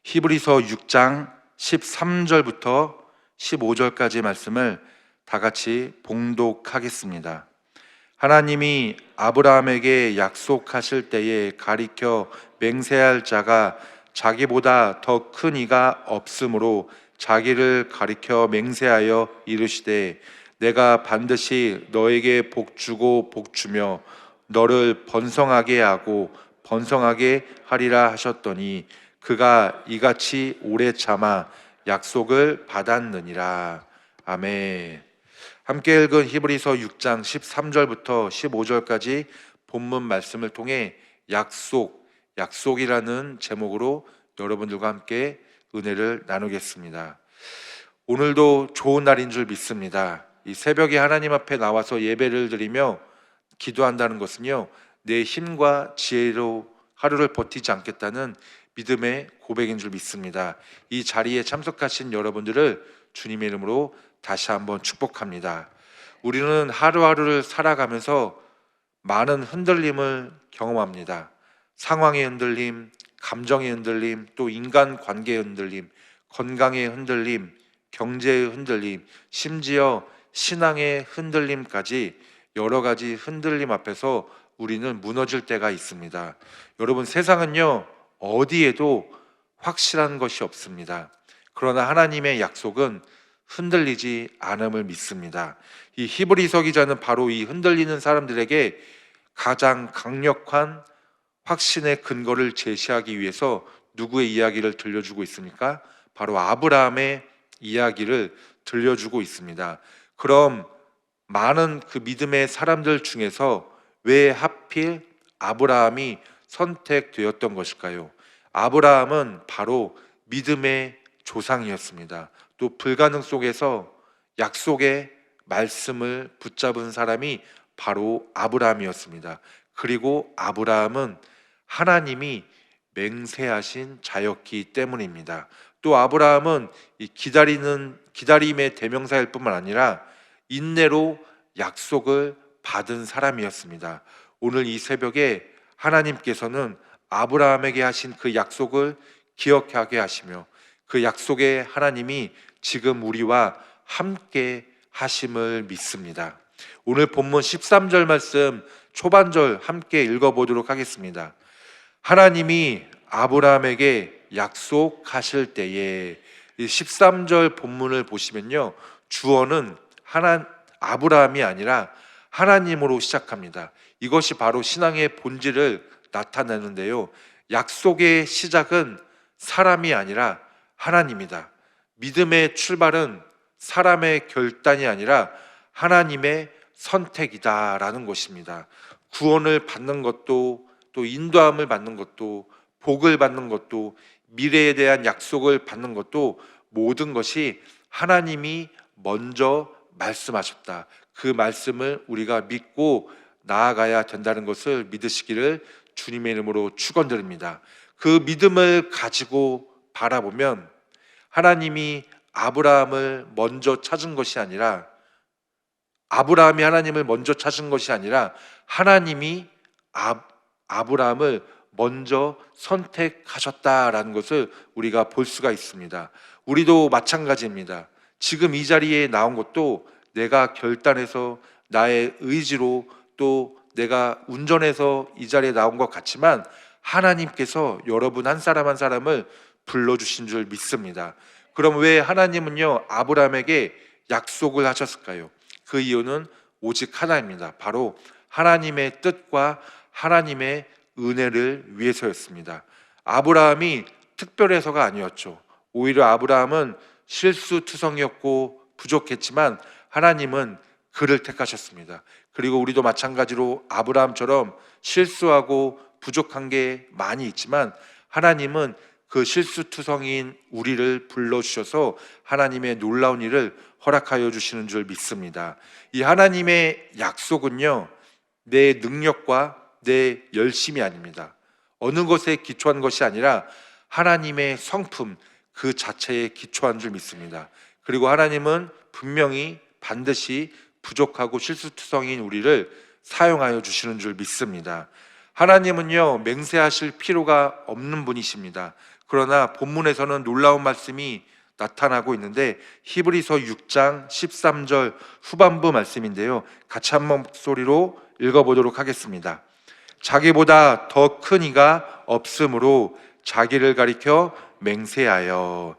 히브리서 6장 13절부터 15절까지의 말씀을 다 같이 봉독하겠습니다. 하나님이 아브라함에게 약속하실 때에 가리켜 맹세할 자가 자기보다 더 큰 이가 없으므로 자기를 가리켜 맹세하여 이르시되 내가 반드시 너에게 복 주고 복 주며 너를 번성하게 하고 번성하게 하리라 하셨더니 그가 이같이 오래 참아 약속을 받았느니라. 아멘. 함께 읽은 히브리서 6장 13절부터 15절까지 본문 말씀을 통해 약속이라는 제목으로 여러분들과 함께 은혜를 나누겠습니다. 오늘도 좋은 날인 줄 믿습니다. 이 새벽에 하나님 앞에 나와서 예배를 드리며 기도한다는 것은요, 내 힘과 지혜로 하루를 버티지 않겠다는 믿음의 고백인 줄 믿습니다. 이 자리에 참석하신 여러분들을 주님의 이름으로 다시 한번 축복합니다. 우리는 하루하루를 살아가면서 많은 흔들림을 경험합니다. 상황의 흔들림, 감정의 흔들림, 또 인간관계의 흔들림, 건강의 흔들림, 경제의 흔들림, 심지어 신앙의 흔들림까지 여러 가지 흔들림 앞에서 우리는 무너질 때가 있습니다. 여러분, 세상은요, 어디에도 확실한 것이 없습니다. 그러나 하나님의 약속은 흔들리지 않음을 믿습니다. 이 히브리서 기자는 바로 이 흔들리는 사람들에게 가장 강력한 확신의 근거를 제시하기 위해서 누구의 이야기를 들려주고 있습니까? 바로 아브라함의 이야기를 들려주고 있습니다. 그럼 많은 그 믿음의 사람들 중에서 왜 하필 아브라함이 선택되었던 것일까요? 아브라함은 바로 믿음의 조상이었습니다. 또 불가능 속에서 약속의 말씀을 붙잡은 사람이 바로 아브라함이었습니다. 그리고 아브라함은 하나님이 맹세하신 자였기 때문입니다. 또 아브라함은 이 기다림의 대명사일 뿐만 아니라 인내로 약속을 받은 사람이었습니다. 오늘 이 새벽에 하나님께서는 아브라함에게 하신 그 약속을 기억하게 하시며 그 약속의 하나님이 지금 우리와 함께 하심을 믿습니다. 오늘 본문 13절 말씀 초반절 함께 읽어보도록 하겠습니다. 하나님이 아브라함에게 약속하실 때에, 이 13절 본문을 보시면요, 주어는 아브라함이 아니라 하나님으로 시작합니다. 이것이 바로 신앙의 본질을 나타내는데요, 약속의 시작은 사람이 아니라 하나님이다. 믿음의 출발은 사람의 결단이 아니라 하나님의 선택이다라는 것입니다. 구원을 받는 것도, 또 인도함을 받는 것도, 복을 받는 것도, 미래에 대한 약속을 받는 것도 모든 것이 하나님이 먼저 말씀하셨다. 그 말씀을 우리가 믿고 나아가야 된다는 것을 믿으시기를 주님의 이름으로 축원드립니다. 그 믿음을 가지고 바라보면 하나님이 아브라함을 먼저 찾은 것이 아니라, 아브라함이 하나님을 먼저 찾은 것이 아니라 하나님이 아브라함을 먼저 선택하셨다라는 것을 우리가 볼 수가 있습니다. 우리도 마찬가지입니다. 지금 이 자리에 나온 것도 내가 결단해서 나의 의지로, 또 내가 운전해서 이 자리에 나온 것 같지만 하나님께서 여러분 한 사람 한 사람을 불러주신 줄 믿습니다. 그럼 왜 하나님은요 아브라함에게 약속을 하셨을까요? 그 이유는 오직 하나입니다. 바로 하나님의 뜻과 하나님의 은혜를 위해서였습니다. 아브라함이 특별해서가 아니었죠. 오히려 아브라함은 실수투성이었고 부족했지만 하나님은 그를 택하셨습니다. 그리고 우리도 마찬가지로 아브라함처럼 실수하고 부족한 게 많이 있지만 하나님은 그 실수투성이인 우리를 불러주셔서 하나님의 놀라운 일을 허락하여 주시는 줄 믿습니다. 이 하나님의 약속은요, 내 능력과 내 열심이 아닙니다. 어느 것에 기초한 것이 아니라 하나님의 성품 그 자체에 기초한 줄 믿습니다. 그리고 하나님은 분명히 반드시 부족하고 실수투성이인 우리를 사용하여 주시는 줄 믿습니다. 하나님은요 맹세하실 필요가 없는 분이십니다. 그러나 본문에서는 놀라운 말씀이 나타나고 있는데 히브리서 6장 13절 후반부 말씀인데요. 같이 한 목소리로 읽어보도록 하겠습니다. 자기보다 더 큰 이가 없으므로 자기를 가리켜 맹세하여.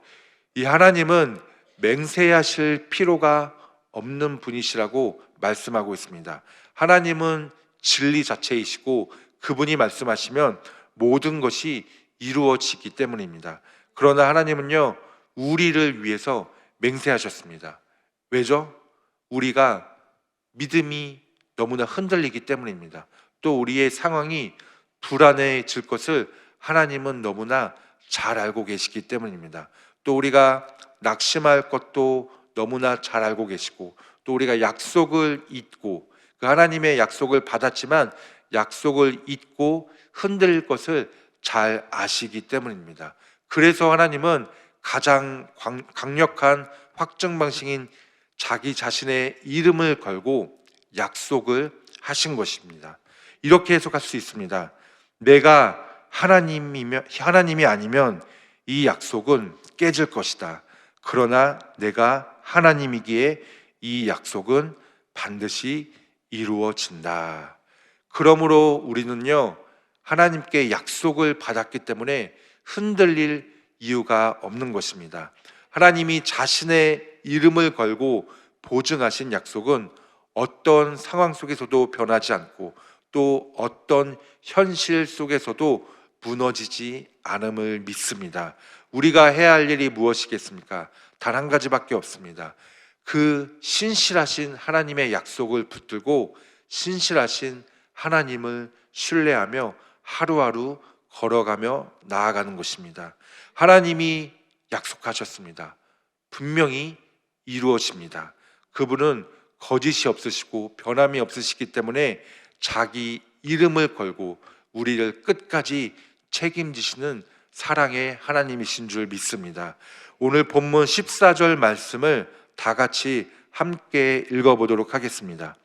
이 하나님은 맹세하실 필요가 없는 분이시라고 말씀하고 있습니다. 하나님은 진리 자체이시고 그분이 말씀하시면 모든 것이 이루어지기 때문입니다. 그러나 하나님은요, 우리를 위해서 맹세하셨습니다. 왜죠? 우리가 믿음이 너무나 흔들리기 때문입니다. 또 우리의 상황이 불안해질 것을 하나님은 너무나 잘 알고 계시기 때문입니다. 또 우리가 낙심할 것도 너무나 잘 알고 계시고, 또 우리가 약속을 잊고 그 하나님의 약속을 받았지만 약속을 잊고 흔들릴 것을 잘 아시기 때문입니다. 그래서 하나님은 가장 강력한 확증 방식인 자기 자신의 이름을 걸고 약속을 하신 것입니다. 이렇게 해석할 수 있습니다. 내가 하나님이 아니면 이 약속은 깨질 것이다. 그러나 내가 하나님이기에 이 약속은 반드시 이루어진다. 그러므로 우리는요, 하나님께 약속을 받았기 때문에 흔들릴 이유가 없는 것입니다. 하나님이 자신의 이름을 걸고 보증하신 약속은 어떤 상황 속에서도 변하지 않고 또 어떤 현실 속에서도 무너지지 않음을 믿습니다. 우리가 해야 할 일이 무엇이겠습니까? 단 한 가지밖에 없습니다. 그 신실하신 하나님의 약속을 붙들고 신실하신 하나님을 신뢰하며 하루하루 걸어가며 나아가는 것입니다. 하나님이 약속하셨습니다. 분명히 이루어집니다. 그분은 거짓이 없으시고 변함이 없으시기 때문에 자기 이름을 걸고 우리를 끝까지 책임지시는 사랑의 하나님이신 줄 믿습니다. 오늘 본문 14절 말씀을 다 같이 함께 읽어보도록 하겠습니다.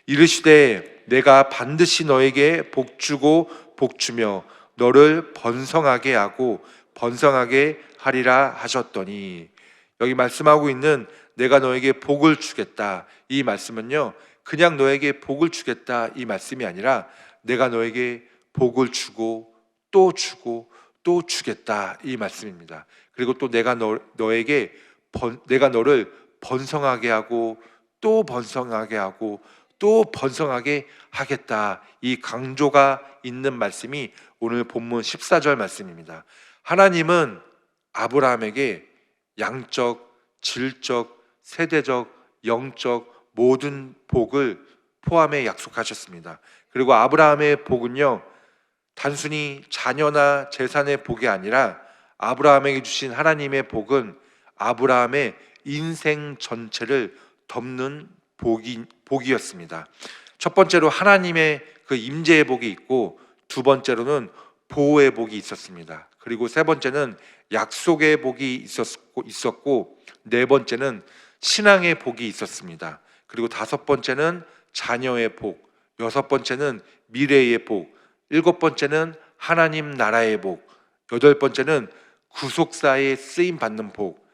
이르시되 내가 반드시 너에게 복주고 복주며 너를 번성하게 하고 번성하게 하리라 하셨더니, 여기 말씀하고 있는 내가 너에게 복을 주겠다, 이 말씀은요, 그냥 너에게 복을 주겠다 이 말씀이 아니라 내가 너에게 복을 주고 또 주고 또 주겠다 이 말씀입니다. 그리고 또 내가 너를 번성하게 하고 또 번성하게 하고 또 번성하게 하겠다, 이 강조가 있는 말씀이 오늘 본문 14절 말씀입니다. 하나님은 아브라함에게 양적, 질적, 세대적, 영적 모든 복을 포함해 약속하셨습니다. 그리고 아브라함의 복은요, 단순히 자녀나 재산의 복이 아니라 아브라함에게 주신 하나님의 복은 아브라함의 인생 전체를 덮는 복이었습니다. 첫 번째로 하나님의 그 임재의 복이 있고, 두 번째로는 보호의 복이 있었습니다. 그리고 세 번째는 약속의 복이 있었고, 네 번째는 신앙의 복이 있었습니다. 그리고 다섯 번째는 자녀의 복, 여섯 번째는 미래의 복, 일곱 번째는 하나님 나라의 복, 여덟 번째는 구속사에 쓰임 받는 복,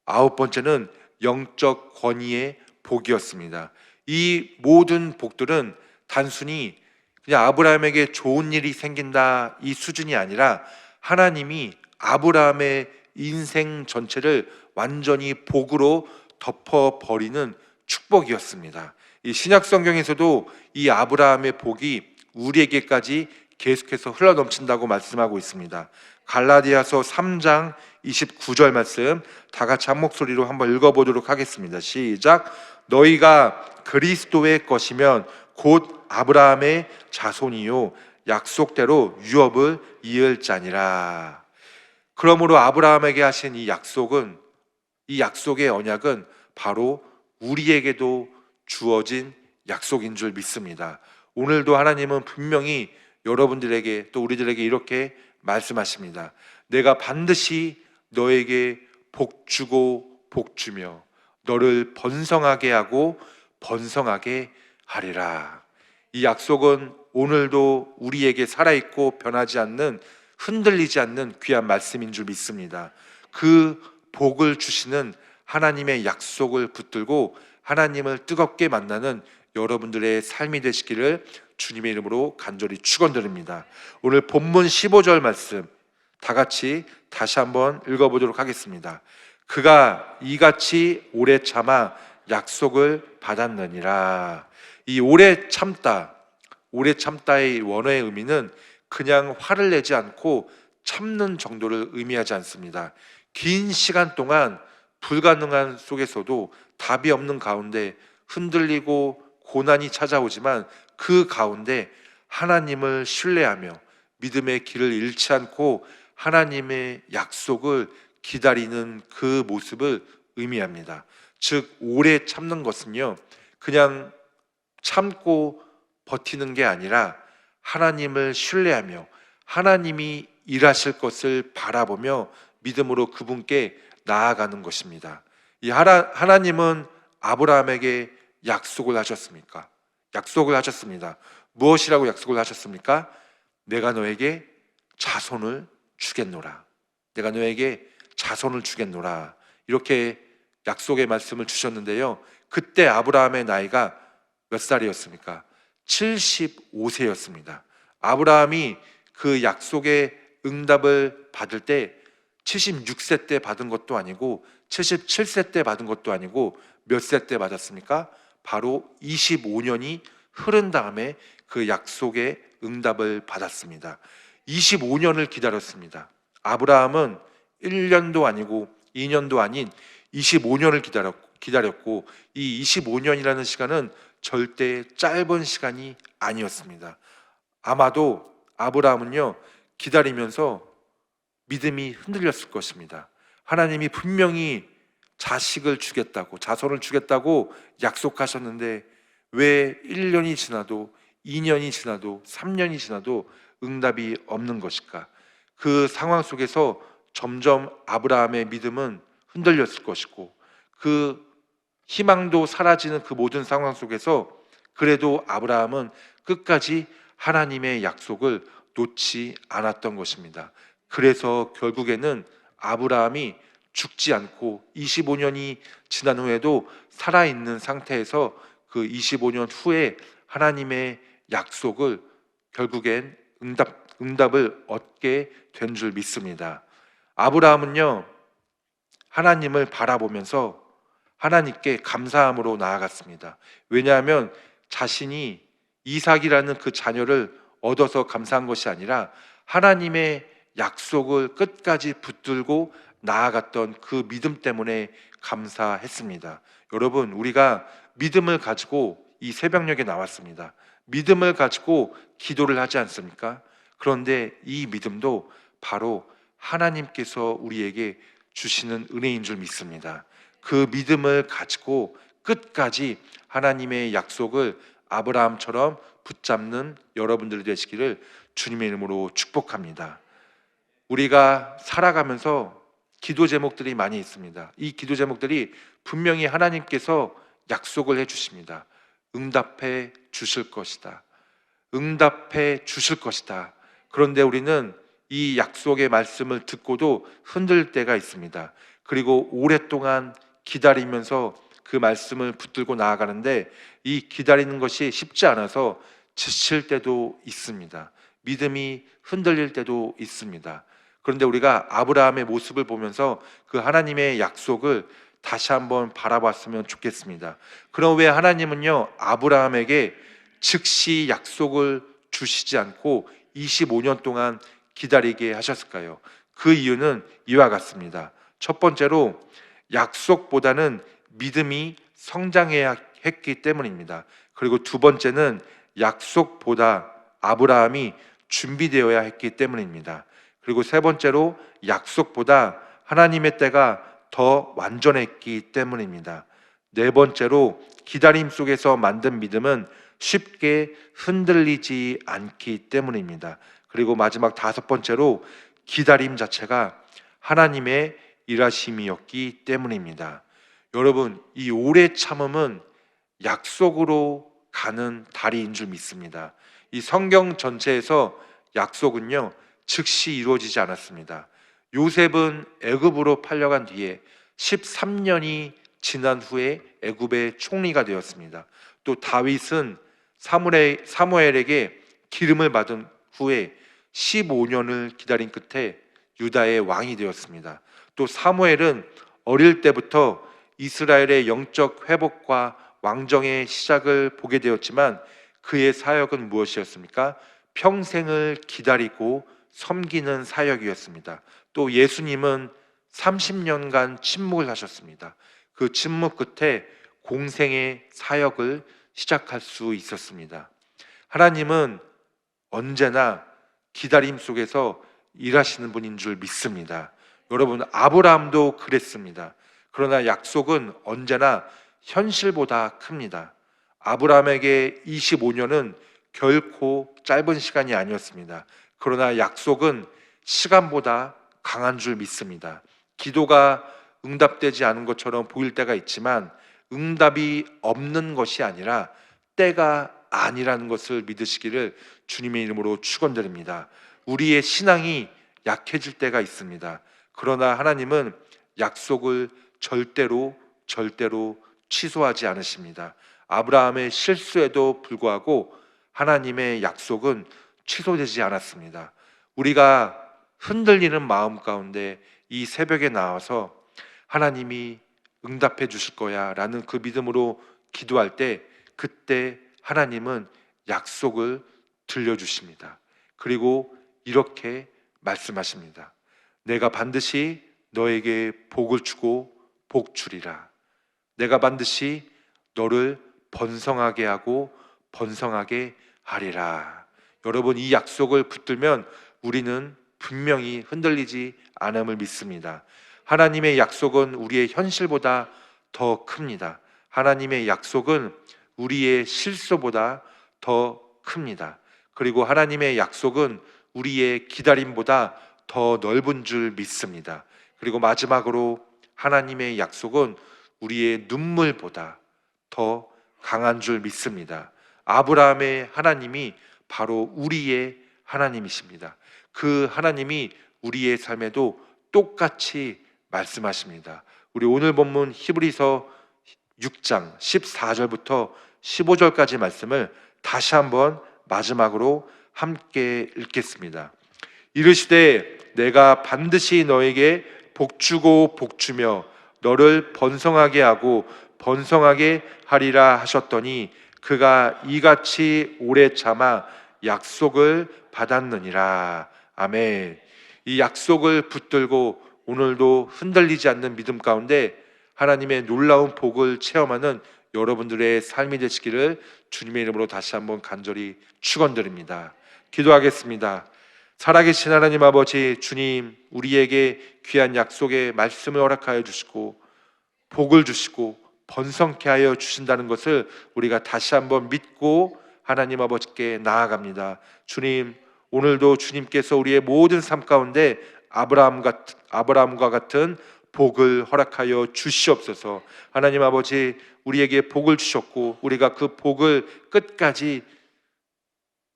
아홉 번째는 영적 권위의 복이었습니다. 이 모든 복들은 단순히 그냥 아브라함에게 좋은 일이 생긴다 이 수준이 아니라 하나님이 아브라함의 인생 전체를 완전히 복으로 덮어버리는 축복이었습니다. 이 신약 성경에서도 이 아브라함의 복이 우리에게까지 계속해서 흘러넘친다고 말씀하고 있습니다. 갈라디아서 3장 29절 말씀 다 같이 한 목소리로 한번 읽어보도록 하겠습니다. 시작. 너희가 그리스도의 것이면 곧 아브라함의 자손이요 약속대로 유업을 이을 자니라. 그러므로 아브라함에게 하신 이 약속의 언약은 바로 우리에게도 주어진 약속인 줄 믿습니다. 오늘도 하나님은 분명히 여러분들에게 또 우리들에게 이렇게 말씀하십니다. 내가 반드시 너에게 복주고 복주며 너를 번성하게 하고 번성하게 하리라. 이 약속은 오늘도 우리에게 살아있고 변하지 않는 흔들리지 않는 귀한 말씀인 줄 믿습니다. 그 복을 주시는 하나님의 약속을 붙들고 하나님을 뜨겁게 만나는 여러분들의 삶이 되시기를 주님의 이름으로 간절히 축원드립니다. 오늘 본문 15절 말씀 다 같이 다시 한번 읽어보도록 하겠습니다. 그가 이같이 오래 참아 약속을 받았느니라. 이 오래 참다의 원어의 의미는 그냥 화를 내지 않고 참는 정도를 의미하지 않습니다. 긴 시간 동안 불가능한 속에서도 답이 없는 가운데 흔들리고 고난이 찾아오지만 그 가운데 하나님을 신뢰하며 믿음의 길을 잃지 않고 하나님의 약속을 기다리는 그 모습을 의미합니다. 즉 오래 참는 것은요, 그냥 참고 버티는 게 아니라 하나님을 신뢰하며 하나님이 일하실 것을 바라보며 믿음으로 그분께 나아가는 것입니다. 이 하나님은 아브라함에게 약속을 하셨습니까? 약속을 하셨습니다. 무엇이라고 약속을 하셨습니까? 내가 너에게 자손을 주겠노라. 내가 너에게 자손을 주겠노라. 이렇게 약속의 말씀을 주셨는데요. 그때 아브라함의 나이가 몇 살이었습니까? 75세였습니다. 아브라함이 그 약속의 응답을 받을 때 76세 때 받은 것도 아니고 77세 때 받은 것도 아니고 몇 세 때 받았습니까? 바로 25년이 흐른 다음에 그 약속의 응답을 받았습니다. 25년을 기다렸습니다. 아브라함은 1년도 아니고 2년도 아닌 25년을 기다렸고 이 25년이라는 시간은 절대 짧은 시간이 아니었습니다. 아마도 아브라함은요, 기다리면서 믿음이 흔들렸을 것입니다. 하나님이 분명히 자식을 주겠다고, 자손을 주겠다고 약속하셨는데 왜 1년이 지나도 2년이 지나도 3년이 지나도 응답이 없는 것일까? 그 상황 속에서 점점 아브라함의 믿음은 흔들렸을 것이고 그 희망도 사라지는 그 모든 상황 속에서 그래도 아브라함은 끝까지 하나님의 약속을 놓지 않았던 것입니다. 그래서 결국에는 아브라함이 죽지 않고 25년이 지난 후에도 살아있는 상태에서 그 25년 후에 하나님의 약속을 결국엔 응답을 얻게 된 줄 믿습니다. 아브라함은요, 하나님을 바라보면서 하나님께 감사함으로 나아갔습니다. 왜냐하면 자신이 이삭이라는 그 자녀를 얻어서 감사한 것이 아니라 하나님의 약속을 끝까지 붙들고 나아갔던 그 믿음 때문에 감사했습니다. 여러분, 우리가 믿음을 가지고 이 새벽녘에 나왔습니다. 믿음을 가지고 기도를 하지 않습니까? 그런데 이 믿음도 바로 하나님께서 우리에게 주시는 은혜인 줄 믿습니다. 그 믿음을 가지고 끝까지 하나님의 약속을 아브라함처럼 붙잡는 여러분들이 되시기를 주님의 이름으로 축복합니다. 우리가 살아가면서 기도 제목들이 많이 있습니다. 이 기도 제목들이 분명히 하나님께서 약속을 해주십니다. 응답해 주실 것이다. 응답해 주실 것이다. 그런데 우리는 이 약속의 말씀을 듣고도 흔들 때가 있습니다. 그리고 오랫동안 기다리면서 그 말씀을 붙들고 나아가는데 이 기다리는 것이 쉽지 않아서 지칠 때도 있습니다. 믿음이 흔들릴 때도 있습니다. 그런데 우리가 아브라함의 모습을 보면서 그 하나님의 약속을 다시 한번 바라봤으면 좋겠습니다. 그럼 왜 하나님은요, 아브라함에게 즉시 약속을 주시지 않고 25년 동안 기다리게 하셨을까요? 그 이유는 이와 같습니다. 첫 번째로 약속보다는 믿음이 성장해야 했기 때문입니다. 그리고 두 번째는 약속보다 아브라함이 준비되어야 했기 때문입니다. 그리고 세 번째로 약속보다 하나님의 때가 더 완전했기 때문입니다. 네 번째로 기다림 속에서 만든 믿음은 쉽게 흔들리지 않기 때문입니다. 그리고 마지막 다섯 번째로 기다림 자체가 하나님의 일하심이었기 때문입니다. 여러분, 이 오래 참음은 약속으로 가는 다리인 줄 믿습니다. 이 성경 전체에서 약속은요, 즉시 이루어지지 않았습니다. 요셉은 애굽으로 팔려간 뒤에 13년이 지난 후에 애굽의 총리가 되었습니다. 또 다윗은 사무엘에게 기름을 받은 후에 15년을 기다린 끝에 유다의 왕이 되었습니다. 또 사무엘은 어릴 때부터 이스라엘의 영적 회복과 왕정의 시작을 보게 되었지만 그의 사역은 무엇이었습니까? 평생을 기다리고 섬기는 사역이었습니다. 또 예수님은 30년간 침묵을 하셨습니다. 그 침묵 끝에 공생의 사역을 시작할 수 있었습니다. 하나님은 언제나 기다림 속에서 일하시는 분인 줄 믿습니다. 여러분, 아브라함도 그랬습니다. 그러나 약속은 언제나 현실보다 큽니다. 아브라함에게 25년은 결코 짧은 시간이 아니었습니다. 그러나 약속은 시간보다 강한 줄 믿습니다. 기도가 응답되지 않은 것처럼 보일 때가 있지만 응답이 없는 것이 아니라 때가 아니라는 것을 믿으시기를 주님의 이름으로 축원드립니다. 우리의 신앙이 약해질 때가 있습니다. 그러나 하나님은 약속을 절대로 취소하지 않으십니다. 아브라함의 실수에도 불구하고 하나님의 약속은 취소되지 않았습니다. 우리가 흔들리는 마음 가운데 이 새벽에 나와서 하나님이 응답해 주실 거야 라는 그 믿음으로 기도할 때 그때 하나님은 약속을 들려주십니다. 그리고 이렇게 말씀하십니다. 내가 반드시 너에게 복을 주고 복 주리라. 내가 반드시 너를 번성하게 하고 번성하게 하리라. 여러분, 이 약속을 붙들면 우리는 분명히 흔들리지 않음을 믿습니다. 하나님의 약속은 우리의 현실보다 더 큽니다. 하나님의 약속은 우리의 실수보다 더 큽니다. 그리고 하나님의 약속은 우리의 기다림보다 더 넓은 줄 믿습니다. 그리고 마지막으로 하나님의 약속은 우리의 눈물보다 더 강한 줄 믿습니다. 아브라함의 하나님이 바로 우리의 하나님이십니다. 그 하나님이 우리의 삶에도 똑같이 말씀하십니다. 우리 오늘 본문 히브리서 6장 14절부터 15절까지 말씀을 다시 한번 마지막으로 함께 읽겠습니다. 이르시되 내가 반드시 너에게 복주고 복주며 너를 번성하게 하고 번성하게 하리라 하셨더니 그가 이같이 오래 참아 약속을 받았느니라. 아멘. 이 약속을 붙들고 오늘도 흔들리지 않는 믿음 가운데 하나님의 놀라운 복을 체험하는 여러분들의 삶이 되시기를 주님의 이름으로 다시 한번 간절히 축원드립니다. 기도하겠습니다. 살아계신 하나님 아버지, 주님, 우리에게 귀한 약속의 말씀을 허락하여 주시고 복을 주시고 번성케 하여 주신다는 것을 우리가 다시 한번 믿고 하나님 아버지께 나아갑니다. 주님, 오늘도 주님께서 우리의 모든 삶 가운데 아브라함과 같은 복을 허락하여 주시옵소서. 하나님 아버지, 우리에게 복을 주셨고 우리가 그 복을 끝까지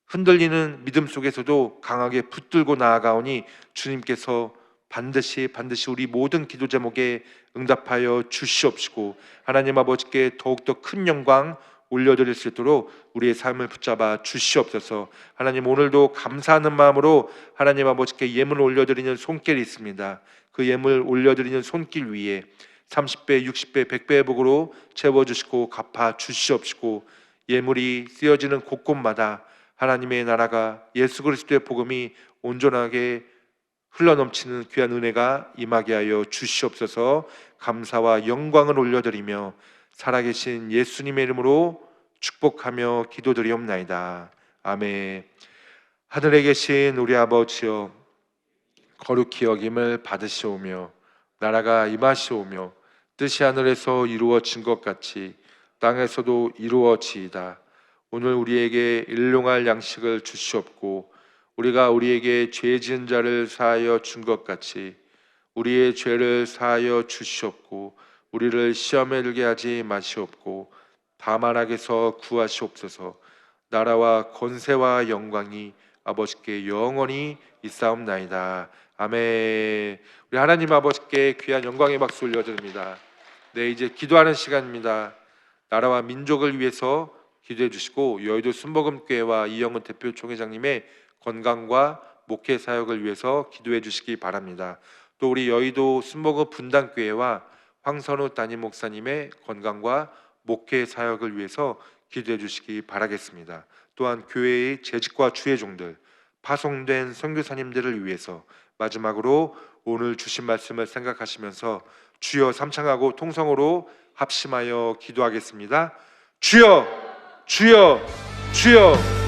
흔들리는 믿음 속에서도 강하게 붙들고 나아가오니 주님께서 반드시 우리 모든 기도 제목에 응답하여 주시옵시고 하나님 아버지께 더욱더 큰 영광 올려드릴 수 있도록 우리의 삶을 붙잡아 주시옵소서. 하나님, 오늘도 감사하는 마음으로 하나님 아버지께 예물 올려드리는 손길이 있습니다. 그 예물 올려드리는 손길 위에 30배, 60배, 100배의 복으로 채워주시고 갚아 주시옵시고 예물이 쓰여지는 곳곳마다 하나님의 나라가 예수 그리스도의 복음이 온전하게 흘러넘치는 귀한 은혜가 임하게 하여 주시옵소서. 감사와 영광을 올려드리며 살아계신 예수님의 이름으로 축복하며 기도드리옵나이다. 아멘. 하늘에 계신 우리 아버지여, 거룩히 여김을 받으시오며 나라가 임하시오며 뜻이 하늘에서 이루어진 것 같이 땅에서도 이루어지이다. 오늘 우리에게 일용할 양식을 주시옵고 우리가 우리에게 죄 지은 자를 사하여 준 것 같이 우리의 죄를 사하여 주시옵고 우리를 시험에 들게 하지 마시옵고 다만 악에서 구하시옵소서. 나라와 권세와 영광이 아버지께 영원히 있사옵나이다. 아멘. 우리 하나님 아버지께 귀한 영광의 박수 올려드립니다. 네, 이제 기도하는 시간입니다. 나라와 민족을 위해서 기도해 주시고 여의도 순복음교회와 이영은 대표 총회장님의 건강과 목회 사역을 위해서 기도해 주시기 바랍니다. 또 우리 여의도 순복음 분당교회와 황선우 담임 목사님의 건강과 목회 사역을 위해서 기도해 주시기 바라겠습니다. 또한 교회의 재직과 주의 종들, 파송된 선교사님들을 위해서 마지막으로 오늘 주신 말씀을 생각하시면서 주여 삼창하고 통성으로 합심하여 기도하겠습니다. 주여, 주여, 주여.